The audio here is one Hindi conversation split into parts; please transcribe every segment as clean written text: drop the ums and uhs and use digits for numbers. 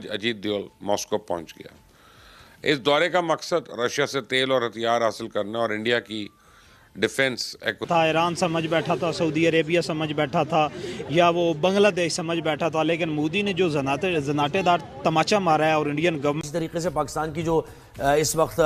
अजीत डोवाल मॉस्को पहुंच गया। इस दौरे का मकसद रशिया से तेल और हथियार हासिल करना और इंडिया की डिफेंस था। ईरान समझ बैठा था, सऊदी अरेबिया समझ बैठा था, या वो बांग्लादेश समझ बैठा था, लेकिन मोदी ने जो जनाटेदार तमाचा मारा है और इंडियन गवर्नमेंट इस तरीके से पाकिस्तान की जो इस वक्त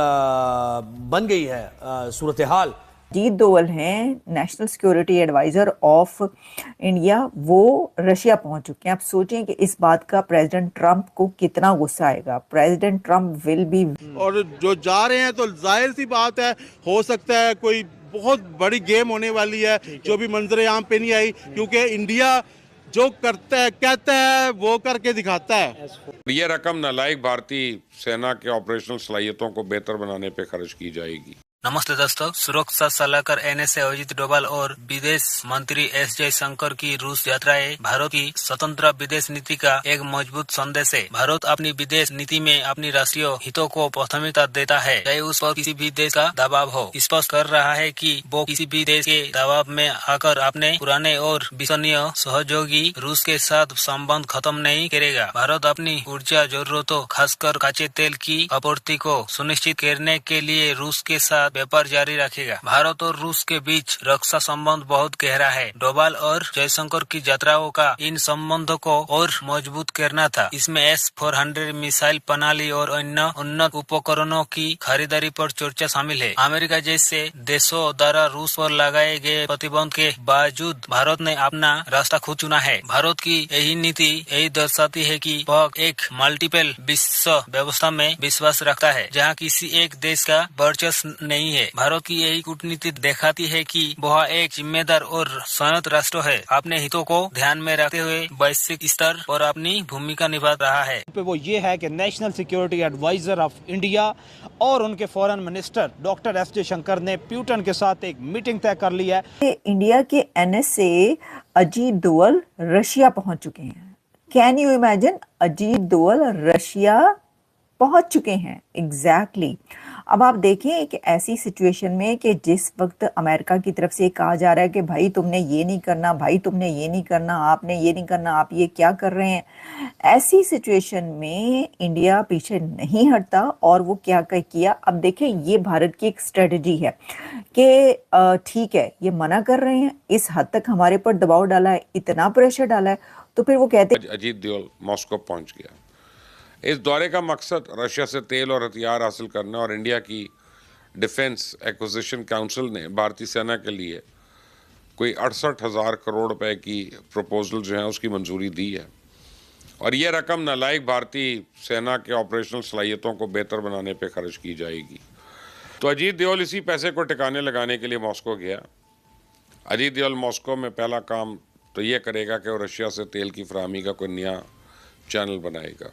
बन गई है सूरत हाल। अजीत डोवल हैं national security advisor of India, वो रशिया पहुंच चुके हैं। आप सोचें कि इस बात का प्रेसिडेंट ट्रंप को कितना गुस्सा आएगा। प्रेसिडेंट ट्रंप विल बी, और जो जा रहे हैं तो जाहिर सी बात है, हो सकता है कोई बहुत बड़ी गेम होने वाली है जो भी मंजर आम पे नहीं आई, क्योंकि इंडिया जो करता है कहता है वो करके दिखाता है। ये रकम नालायक भारतीय सेना के ऑपरेशनल सलाहियतों को बेहतर बनाने पे खर्च की जाएगी। नमस्ते दोस्तों, सुरक्षा सलाहकार NSA अजीत डोभाल और विदेश मंत्री S जयशंकर की रूस यात्राएं भारत की स्वतंत्र विदेश नीति का एक मजबूत संदेश है। भारत अपनी विदेश नीति में अपनी राष्ट्रीय हितों को प्राथमिकता देता है, चाहे उस पर किसी भी देश का दबाव हो। स्पष्ट कर रहा है कि वो किसी भी देश के दबाव में आकर अपने पुराने और विश्वसनीय सहयोगी रूस के साथ संबंध खत्म नहीं करेगा। भारत अपनी ऊर्जा जरूरतों, खासकर कच्चे तेल की आपूर्ति को सुनिश्चित करने के लिए रूस के साथ व्यापार जारी रखेगा। भारत और रूस के बीच रक्षा संबंध बहुत गहरा है। डोभाल और जयशंकर की यात्राओं का इन संबंधों को और मजबूत करना था। इसमें S-400 मिसाइल प्रणाली और अन्य उन्नत उपकरणों की खरीदारी पर चर्चा शामिल है। अमेरिका जैसे देशों द्वारा रूस पर लगाए गए प्रतिबंध के बावजूद भारत ने अपना रास्ता खुद चुना है। भारत की यही नीति यही दर्शाती है कि वह एक मल्टीपल विश्व व्यवस्था में विश्वास रखता है, जहाँ किसी एक देश का वर्चस्व नहीं है। भारत की यही कूटनीति दिखाती है कि वह एक जिम्मेदार और संयुक्त राष्ट्र है, अपने हितों को ध्यान में रखते हुए वैश्विक स्तर पर अपनी भूमिका निभा रहा है। वो ये है कि national security advisor of India और उनके foreign minister doctor S Jaishankar ने पुतिन के साथ एक मीटिंग तय कर ली है। इंडिया के NSA अजीत डोवल रशिया पहुंच चुके हैं। Can you imagine, Ajit Doval Russia पहुंच चुके हैं। एग्जैक्टली अब आप देखें एक ऐसी सिचुएशन में कि जिस वक्त अमेरिका की तरफ से कहा जा रहा है कि भाई तुमने ये नहीं करना, भाई तुमने ये नहीं करना, आपने ये नहीं करना, आप ये क्या कर रहे हैं, ऐसी सिचुएशन में इंडिया पीछे नहीं हटता और वो क्या किया। अब देखें ये भारत की एक स्ट्रेटजी है कि ठीक है ये मना कर रहे हैं, इस हद तक हमारे पर दबाव डाला है, इतना प्रेशर डाला है, तो फिर वो कहते हैं। अजीत डोवाल मॉस्को पहुंच गया। इस दौरे का मकसद रशिया से तेल और हथियार हासिल करना और इंडिया की डिफेंस एक्विजिशन काउंसिल ने भारतीय सेना के लिए कोई 68,000 करोड़ रुपए की प्रपोजल जो है उसकी मंजूरी दी है, और ये रकम नालायक भारतीय सेना के ऑपरेशनल सलाहियतों को बेहतर बनाने पे खर्च की जाएगी। तो अजीत डोवाल इसी पैसे को ठिकाने लगाने के लिए मॉस्को गया। अजीत डोवाल मॉस्को में पहला काम तो ये करेगा कि वो रशिया से तेल की फराहमी का कोई नया चैनल बनाएगा।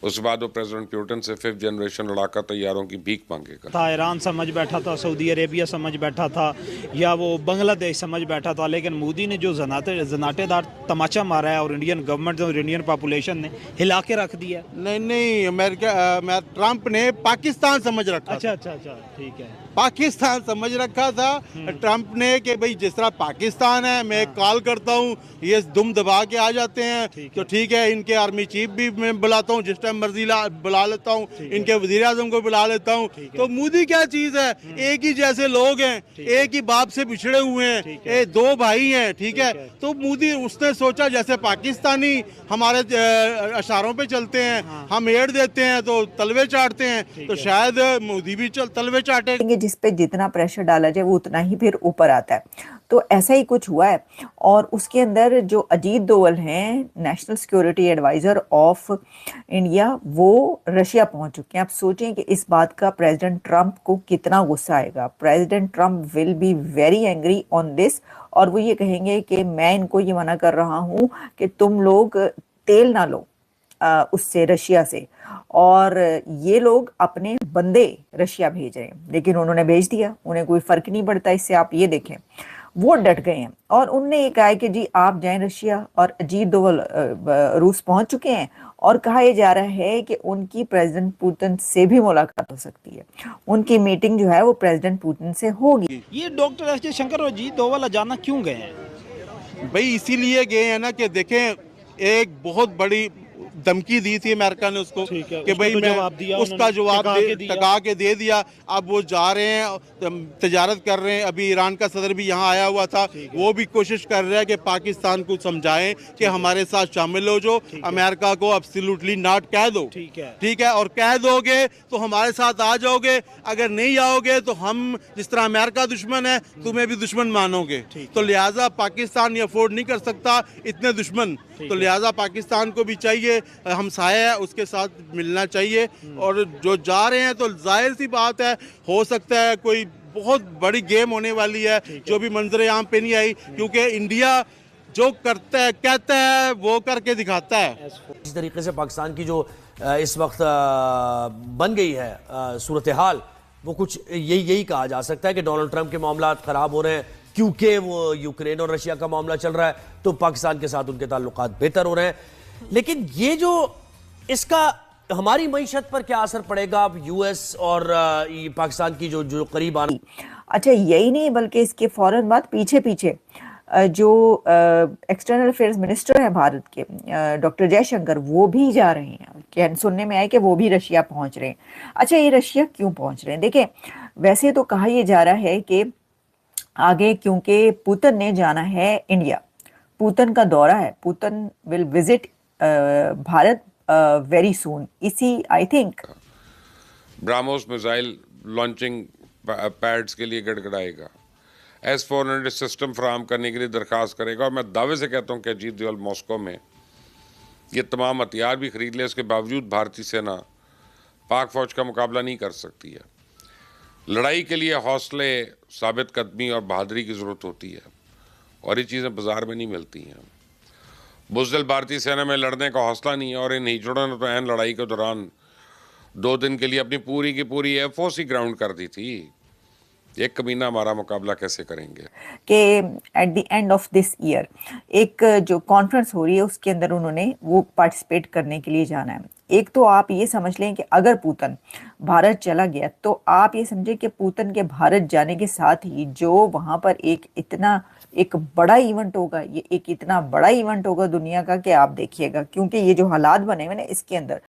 उसके बाद वो प्रेसिडेंट पुतिन से 5th जनरेशन लड़ाका तैयारों की भीख मांगेगा। था। ईरान समझ बैठा था, सऊदी अरेबिया समझ बैठा था, या वो बांग्लादेश समझ बैठा था, लेकिन मोदी ने जो जनाटेदार तमाचा मारा है और इंडियन गवर्नमेंट और इंडियन पॉपुलेशन ने हिला के रख दिया। नहीं, अमेरिका ट्रंप ने पाकिस्तान समझ रखा। अच्छा, ठीक है, पाकिस्तान समझ रखा था ट्रंप ने कि भाई जिस तरह पाकिस्तान है, मैं कॉल करता हूँ ये दुम दबा के आ जाते हैं, तो ठीक है इनके आर्मी चीफ भी मैं बुलाता हूँ, जिस टाइम मर्जी बुला लेता हूँ, इनके वजीर आजम को बुला लेता हूँ। तो मोदी क्या चीज है, एक ही जैसे लोग हैं, एक ही बाप से बिछड़े हुए हैं, दो भाई हैं, ठीक है। तो मोदी उसने सोचा जैसे पाकिस्तानी हमारे इशारों पे चलते हैं, हम एड देते हैं तो तलवे चाटते हैं, तो शायद मोदी भी तलवे चाटे। जिस पे जितना प्रेशर डाला जाए वो उतना ही फिर ऊपर आता है। तो ऐसा ही कुछ हुआ है। और उसके अंदर जो अजीत डोवल हैं national security advisor of India, वो रशिया पहुंच चुके हैं। आप सोचें कि इस बात का प्रेसिडेंट ट्रंप को कितना गुस्सा आएगा। President Trump will be very angry on this, और वो ये कहेंगे कि मैं इनको ये मना कर रहा हूँ कि तुम लोग तेल ना लो उससे, रशिया से, और ये लोग अपने बंदे रशिया भेज रहे हैं, लेकिन उन्होंने भेज दिया, उन्हें कोई फर्क नहीं पड़ता इससे। आप ये देखें वो डट गए हैं और उनने ये कहा कि जी आप जाएं रशिया, और अजीत डोवल रूस पहुंच चुके हैं और कहा यह जा रहा है कि उनकी प्रेसिडेंट पुतिन से भी मुलाकात हो सकती है। उनकी मीटिंग जो है वो प्रेसिडेंट पुतिन से होगी। ये डॉक्टर S जयशंकर और अजीत डोवल अचानक क्यों गए हैं? भाई इसीलिए गए हैं ना कि देखें एक बहुत बड़ी धमकी दी थी अमेरिका ने उसको ठीक है, कि उसको भाई तो मैं जवाब दिया उसका उन्होंने, जवाब टिका के दिया। टका के दे दिया। अब वो जा रहे हैं, तजारत कर रहे हैं। अभी ईरान का सदर भी यहाँ आया हुआ था, वो भी कोशिश कर रहा है कि पाकिस्तान को समझाएं कि हमारे साथ शामिल हो जो, अमेरिका को एब्सोल्युटली नॉट कह दो। ठीक है, और कह दोगे तो हमारे साथ आ जाओगे, अगर नहीं आओगे तो हम जिस तरह अमेरिका दुश्मन है तुम्हें भी दुश्मन मानोगे। तो लिहाजा पाकिस्तान ये अफोर्ड नहीं कर सकता इतने दुश्मन, तो लिहाजा पाकिस्तान को भी चाहिए, हमसाया है उसके साथ मिलना चाहिए। और जो जा रहे हैं तो जाहिर सी बात है, हो सकता है कोई बहुत बड़ी गेम होने वाली है जो भी मंजर आम पे नहीं आई, क्योंकि इंडिया जो करता है कहता है वो करके दिखाता है। इस तरीके से पाकिस्तान की जो इस वक्त बन गई है सूरत हाल, वो कुछ यही कहा जा सकता है कि डोनाल्ड ट्रंप के मामला खराब हो रहे हैं क्योंकि वो यूक्रेन और रशिया का मामला चल रहा है, तो पाकिस्तान के साथ उनके ताल्लुकात बेहतर हो रहे हैं। लेकिन ये जो इसका हमारी मईशत पर क्या असर पड़ेगा अब यूएस और पाकिस्तान की जो करीब आना। अच्छा, यही नहीं बल्कि इसके फौरन बाद पीछे पीछे जो एक्सटर्नल अफेयर्स मिनिस्टर हैं भारत के, डॉक्टर जयशंकर, वो भी जा रहे हैं। क्या सुनने में आया कि वो भी रशिया पहुंच रहे हैं। अच्छा, ये रशिया क्यों पहुंच रहे हैं? देखें, वैसे तो कहा यह जा रहा है कि आगे क्योंकि पुतिन ने जाना है इंडिया, पुतिन का दौरा है, Putin will visit Bharat very soon. इसी I think BrahMos missile launching pads के लिए गड़गड़ाएगा, S-400 सिस्टम फराहम करने के लिए दरखास्त करेगा। और मैं दावे से कहता हूँ कि अजीत डोवाल मॉस्को में ये तमाम हथियार भी खरीद ले, उसके बावजूद भारतीय सेना पाक फौज का मुकाबला नहीं कर सकती है। लड़ाई के लिए हौसले, साबित कदमी और बहादुरी की ज़रूरत होती है, और ये चीज़ें बाजार में नहीं मिलती हैं। बुज़दिल भारतीय सेना में लड़ने का हौसला नहीं है, और इन हिजड़ों ने तो एन लड़ाई के दौरान 2 दिन के लिए अपनी पूरी की पूरी एयरफोर्स ही ग्राउंड कर दी थी। एक कमीना हमारा मुकाबला कैसे करेंगे? कि at the end of this year एक जो कॉन्फ्रेंस हो रही है उसके अंदर उन्होंने वो पार्टिसिपेट करने के लिए जाना है। एक तो आप ये समझ लें कि अगर पुतिन भारत चला गया तो आप ये समझें कि पुतिन के भारत जाने के साथ ही जो वहाँ पर एक बड़ा इवेंट होगा, ये एक इतना बड़ा इवेंट होगा दुनिया का कि आप देखिएगा, क्योंकि ये जो हालात बने हुए ना इसके अंदर